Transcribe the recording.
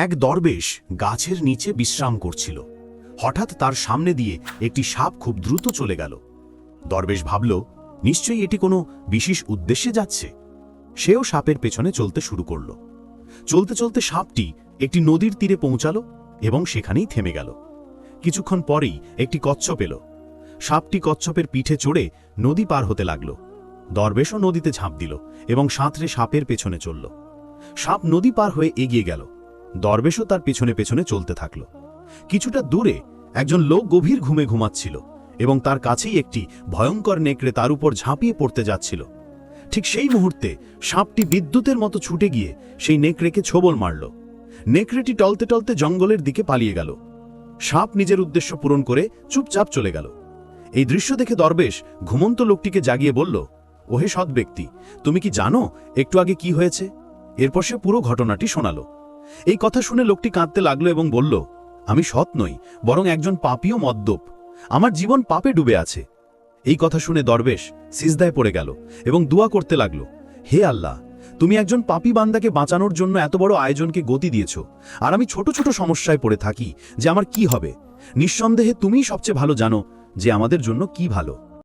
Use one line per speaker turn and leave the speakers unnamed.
এক দরবেশ গাছের নিচে বিশ্রাম করছিল। হঠাৎ তার সামনে দিয়ে একটি সাপ খুব দ্রুত চলে গেল। দরবেশ ভাবল, নিশ্চয়ই এটি কোনো বিশেষ উদ্দেশ্যে যাচ্ছে। সেও সাপের পেছনে চলতে শুরু করল। চলতে চলতে সাপটি একটি নদীর তীরে পৌঁছালো এবং সেখানেই থেমে গেল। কিছুক্ষণ পরেই একটি কচ্ছপ এলো। সাপটি কচ্ছপের পিঠে চড়ে নদী পার হতে লাগল। দরবেশও নদীতে ঝাঁপ দিল এবং সাঁতরে সাপের পেছনে চলল। সাপ নদী পার হয়ে এগিয়ে গেল। দরবেশও তার পেছনে পেছনে চলতে থাকল। কিছুটা দূরে একজন লোক গভীর ঘুমে ঘুমাচ্ছিল এবং তার কাছেই একটি ভয়ঙ্কর নেকড়ে তার উপর ঝাঁপিয়ে পড়তে যাচ্ছিল। ঠিক সেই মুহূর্তে সাপটি বিদ্যুতের মতো ছুটে গিয়ে সেই নেকড়েকে ছোবল মারল। নেকড়েটি টলতে টলতে জঙ্গলের দিকে পালিয়ে গেল। সাপ নিজের উদ্দেশ্য পূরণ করে চুপচাপ চলে গেল। এই দৃশ্য দেখে দরবেশ ঘুমন্ত লোকটিকে জাগিয়ে বলল, ওহে সৎ ব্যক্তি, তুমি কি জানো একটু আগে কি হয়েছে? এরপর সে পুরো ঘটনাটি শোনালো। এই কথা শুনে লোকটি কাঁদতে লাগলো এবং বলল, আমি সৎ নই, বরং একজন পাপীও মদ্যপ। আমার জীবন পাপে ডুবে আছে। এই কথা শুনে দরবেশ সিজদায় পড়ে গেল এবং দোয়া করতে লাগলো, হে আল্লাহ, তুমি একজন পাপী বান্দাকে বাঁচানোর জন্য এত বড় আয়োজনকে গতি দিয়েছ, আর আমি ছোট ছোট সমস্যায় পড়ে থাকি যে আমার কি হবে। নিঃসন্দেহে তুমিই সবচেয়ে ভালো জানো যে আমাদের জন্য কি ভালো।